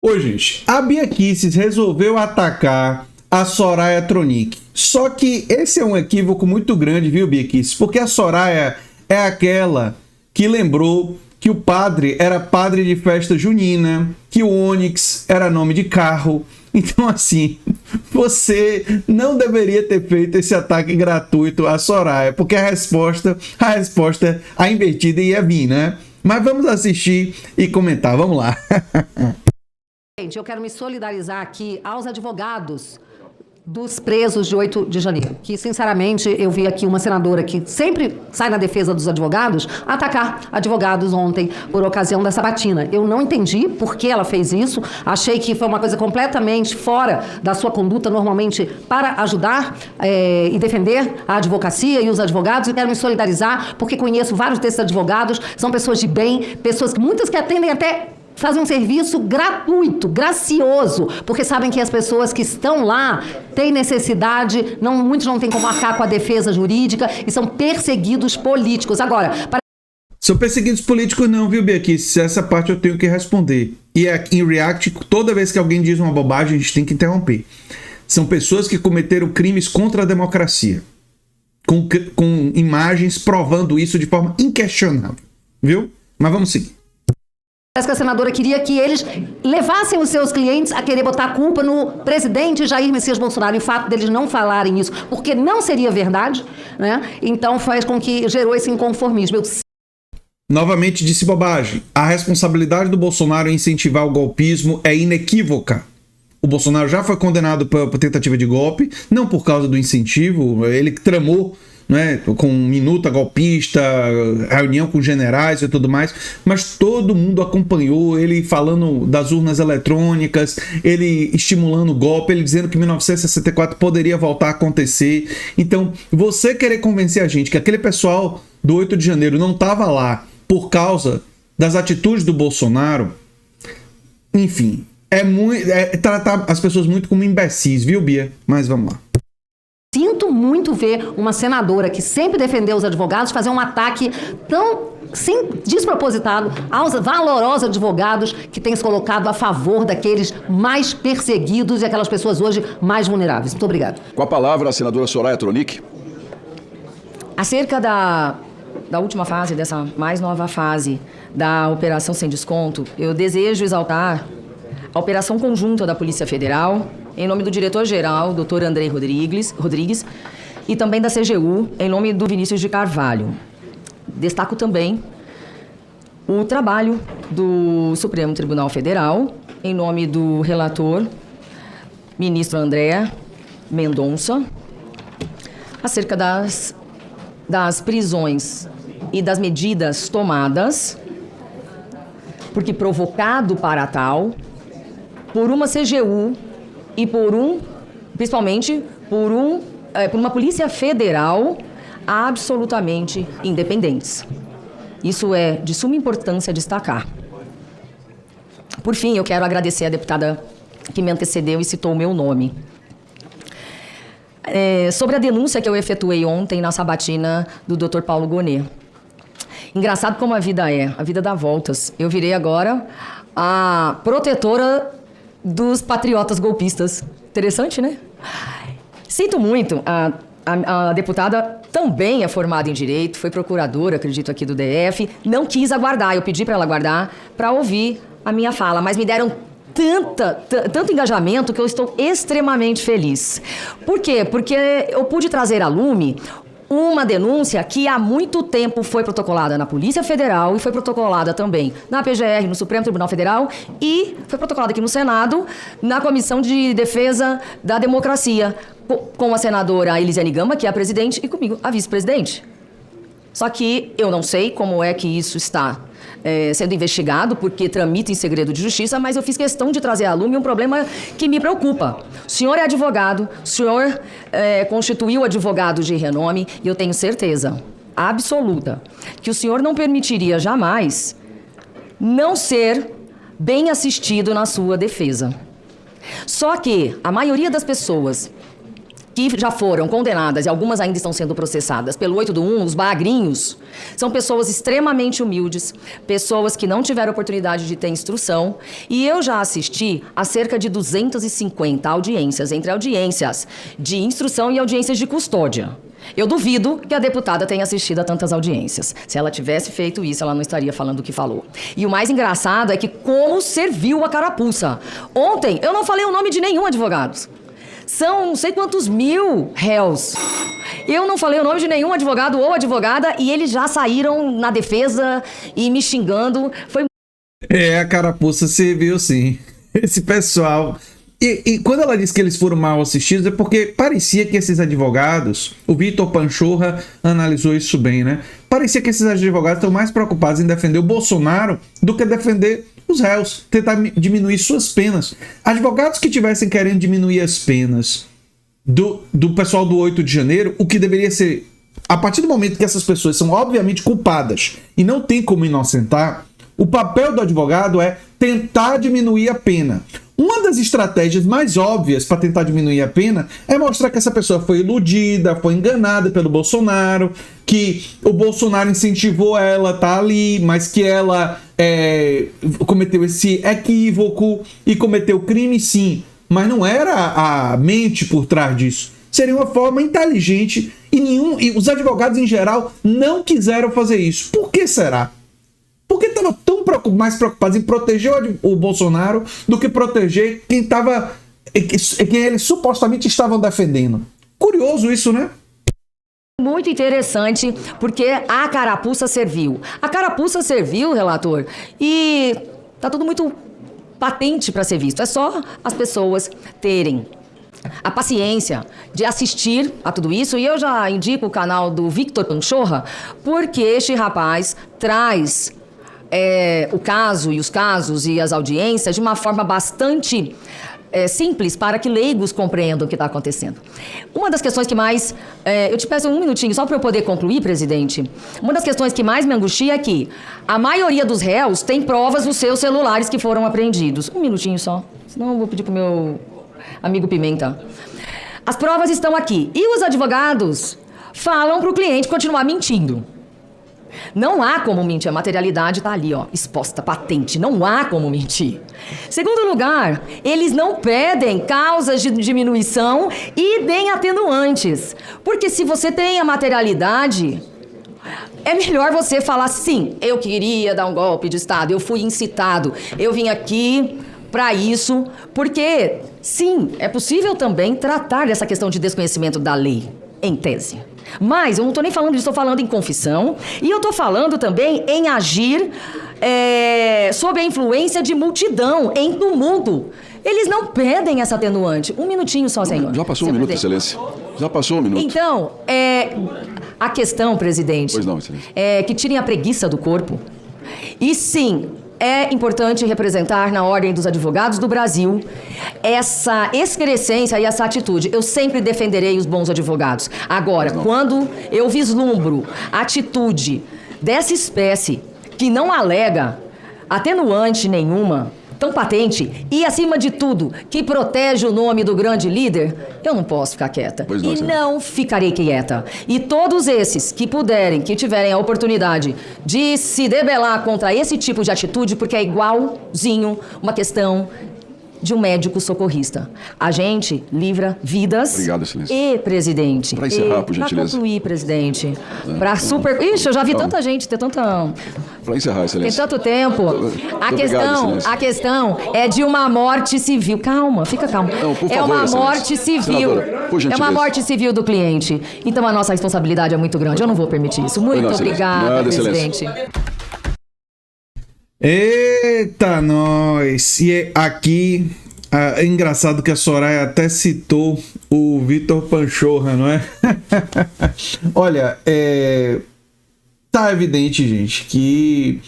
Oi, gente. A Bia Kicis resolveu atacar a Soraya Tronic. Só que esse é um equívoco muito grande, viu, Bia Kicis? Porque a Soraya é aquela que lembrou que o padre era padre de festa junina, que o Onix era nome de carro. Então, assim, você não deveria ter feito esse ataque gratuito à Soraya, porque a resposta a invertida ia vir, né? Mas vamos assistir e comentar. Vamos lá. Gente, eu quero me solidarizar aqui aos advogados dos presos de 8 de janeiro, que, sinceramente, eu vi aqui uma senadora que sempre sai na defesa dos advogados, atacar advogados ontem por ocasião da sabatina. Eu não entendi por que ela fez isso, achei que foi uma coisa completamente fora da sua conduta, normalmente, para ajudar e defender a advocacia e os advogados, e quero me solidarizar, porque conheço vários desses advogados, são pessoas de bem, pessoas que muitas que atendem até fazem um serviço gratuito, gracioso, porque sabem que as pessoas que estão lá têm necessidade, muitos não têm como arcar com a defesa jurídica e são perseguidos políticos. Agora, são perseguidos políticos não, viu, Bia Kicis? Essa parte eu tenho que responder. E aqui em React, toda vez que alguém diz uma bobagem, a gente tem que interromper. São pessoas que cometeram crimes contra a democracia, com imagens provando isso de forma inquestionável, viu? Mas vamos seguir. Parece que a senadora queria que eles levassem os seus clientes a querer botar a culpa no presidente Jair Messias Bolsonaro. E o fato deles não falarem isso, porque não seria verdade, né? Então faz com que gerou esse inconformismo. Novamente disse bobagem. A responsabilidade do Bolsonaro em incentivar o golpismo é inequívoca. O Bolsonaro já foi condenado por tentativa de golpe, não por causa do incentivo, ele tramou, né, com minuta golpista, reunião com generais e tudo mais, mas todo mundo acompanhou ele falando das urnas eletrônicas, ele estimulando o golpe, ele dizendo que 1964 poderia voltar a acontecer. Então, você querer convencer a gente que aquele pessoal do 8 de janeiro não estava lá por causa das atitudes do Bolsonaro, enfim, é tratar as pessoas muito como imbecis, viu, Bia? Mas vamos lá. Sinto muito ver uma senadora que sempre defendeu os advogados fazer um ataque tão despropositado aos valorosos advogados que têm se colocado a favor daqueles mais perseguidos e aquelas pessoas hoje mais vulneráveis. Muito obrigada. Com a palavra, a senadora Soraya Tronic. Acerca da última fase, dessa mais nova fase da Operação Sem Desconto, eu desejo exaltar a operação conjunta da Polícia Federal, em nome do diretor-geral, Dr. Andrei Rodrigues, e também da CGU, em nome do Vinícius de Carvalho. Destaco também o trabalho do Supremo Tribunal Federal, em nome do relator, ministro André Mendonça, acerca das prisões e das medidas tomadas, porque provocado para tal, por uma CGU e principalmente por uma Polícia Federal absolutamente independentes. Isso é de suma importância destacar. Por fim, eu quero agradecer a deputada que me antecedeu e citou o meu nome. Sobre a denúncia que eu efetuei ontem na sabatina do Dr. Paulo Gonet. Engraçado como a vida dá voltas. Eu virei agora a protetora dos patriotas golpistas. Interessante, né? Sinto muito. A deputada também é formada em Direito, foi procuradora, acredito, aqui do DF. Não quis aguardar, eu pedi para ela aguardar para ouvir a minha fala, mas me deram tanto engajamento que eu estou extremamente feliz. Por quê? Porque eu pude trazer à lume uma denúncia que há muito tempo foi protocolada na Polícia Federal e foi protocolada também na PGR, no Supremo Tribunal Federal e foi protocolada aqui no Senado, na Comissão de Defesa da Democracia, com a senadora Elisiane Gama, que é a presidente, e comigo, a vice-presidente. Só que eu não sei como é que isso está sendo investigado, porque tramita em segredo de justiça, mas eu fiz questão de trazer à lume um problema que me preocupa. O senhor é advogado, o senhor constituiu advogado de renome, e eu tenho certeza absoluta que o senhor não permitiria jamais não ser bem assistido na sua defesa. Só que a maioria das pessoas que já foram condenadas e algumas ainda estão sendo processadas pelo 8/1, os bagrinhos, são pessoas extremamente humildes, pessoas que não tiveram oportunidade de ter instrução, e eu já assisti a cerca de 250 audiências, entre audiências de instrução e audiências de custódia. Eu duvido que a deputada tenha assistido a tantas audiências. Se ela tivesse feito isso, ela não estaria falando o que falou. E o mais engraçado é que como serviu a carapuça. Ontem, eu não falei o nome de nenhum advogado. São não sei quantos mil réus. Eu não falei o nome de nenhum advogado ou advogada e eles já saíram na defesa e me xingando. Foi... A carapuça serviu sim. Esse pessoal... E quando ela disse que eles foram mal assistidos, é porque parecia que esses advogados, o Vitor Panchorra analisou isso bem, né? Parecia que esses advogados estão mais preocupados em defender o Bolsonaro do que defender os réus, tentar diminuir suas penas. Advogados que tivessem querendo diminuir as penas do pessoal do 8 de janeiro, o que deveria ser, a partir do momento que essas pessoas são obviamente culpadas e não tem como inocentar, o papel do advogado é tentar diminuir a pena. Uma das estratégias mais óbvias para tentar diminuir a pena é mostrar que essa pessoa foi iludida, foi enganada pelo Bolsonaro, que o Bolsonaro incentivou ela a estar ali, mas que ela cometeu esse equívoco e cometeu crime sim, mas não era a mente por trás disso. Seria uma forma inteligente e os advogados em geral não quiseram fazer isso. Por que será? Porque estavam tão mais preocupados em proteger o Bolsonaro do que proteger quem eles supostamente estavam defendendo. Curioso isso, né? Muito interessante, porque a carapuça serviu. A carapuça serviu, relator, e tá tudo muito patente para ser visto. É só as pessoas terem a paciência de assistir a tudo isso, e eu já indico o canal do Vitor Panchorra, porque este rapaz traz o caso e os casos e as audiências de uma forma bastante simples para que leigos compreendam o que está acontecendo. Uma das questões que mais... eu te peço um minutinho só para eu poder concluir, presidente. Uma das questões que mais me angustia é que a maioria dos réus tem provas dos seus celulares que foram apreendidos. Um minutinho só, senão eu vou pedir para o meu amigo Pimenta. As provas estão aqui. E os advogados falam para o cliente continuar mentindo. Não há como mentir, a materialidade está ali, ó, exposta, patente, não há como mentir. Segundo lugar, eles não pedem causas de diminuição e nem atenuantes, porque se você tem a materialidade, é melhor você falar sim, eu queria dar um golpe de Estado, eu fui incitado, eu vim aqui para isso, porque sim, é possível também tratar dessa questão de desconhecimento da lei, em tese. Mas eu não estou nem falando disso, estou falando em confissão e eu estou falando também em agir sob a influência de multidão, em tumulto. Eles não pedem essa atenuante. Um minutinho só, senhor. Já passou um minuto, Excelência. Já passou um minuto. Então, a questão, presidente, pois não, Excelência, é que tirem a preguiça do corpo. E sim, é importante representar na Ordem dos Advogados do Brasil essa excrescência e essa atitude. Eu sempre defenderei os bons advogados. Agora, quando eu vislumbro atitude dessa espécie que não alega atenuante nenhuma, tão patente e, acima de tudo, que protege o nome do grande líder, eu não posso ficar quieta. Pois não, não ficarei quieta. E todos esses que puderem, que tiverem a oportunidade de se debelar contra esse tipo de atitude, porque é igualzinho uma questão de um médico socorrista. A gente livra vidas. Obrigado, Excelência. E, presidente... Para encerrar, por gentileza. Para concluir, presidente. Para super... Ixi, eu já vi tanta gente ter tanta... Para encerrar, Excelência. Tem tanto tempo. A questão é de uma morte civil. Calma, fica calmo. Não, por favor, é uma Excelência. morte civil. Senadora, por É gentileza. uma morte civil do cliente. Então a nossa responsabilidade é muito grande. Eu não vou permitir isso. Muito Excelência. obrigada, Nada, presidente. Eita, nós! E aqui, é engraçado que a Soraya até citou o Vitor Panchorra, não é? Olha, tá evidente, gente, que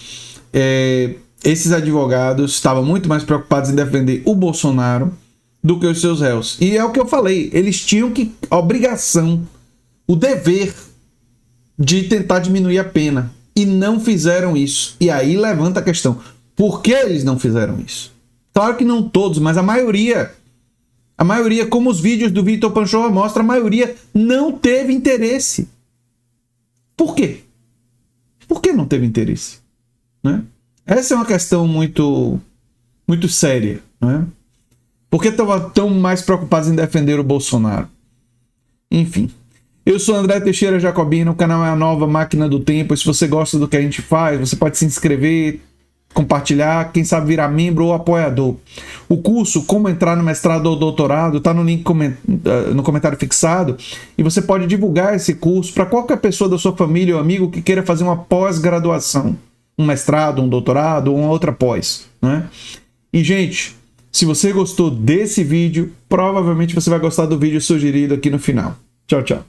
esses advogados estavam muito mais preocupados em defender o Bolsonaro do que os seus réus. E é o que eu falei, eles tinham a obrigação, o dever de tentar diminuir a pena. E não fizeram isso. E aí levanta a questão, por que eles não fizeram isso? Claro que não todos, mas a maioria A maioria, como os vídeos do Vitor Panchova mostram, a maioria não teve interesse. Por quê? Por que não teve interesse? Né? Essa é uma questão muito séria. Né? Por que estavam tão mais preocupados em defender o Bolsonaro? Enfim. Eu sou André Teixeira Jacobino, o canal é a Nova Máquina do Tempo. Se você gosta do que a gente faz, você pode se inscrever, compartilhar, quem sabe virar membro ou apoiador. O curso Como Entrar no Mestrado ou Doutorado está no link no comentário fixado e você pode divulgar esse curso para qualquer pessoa da sua família ou amigo que queira fazer uma pós-graduação, um mestrado, um doutorado ou uma outra pós. Né? E, gente, se você gostou desse vídeo, provavelmente você vai gostar do vídeo sugerido aqui no final. Tchau, tchau.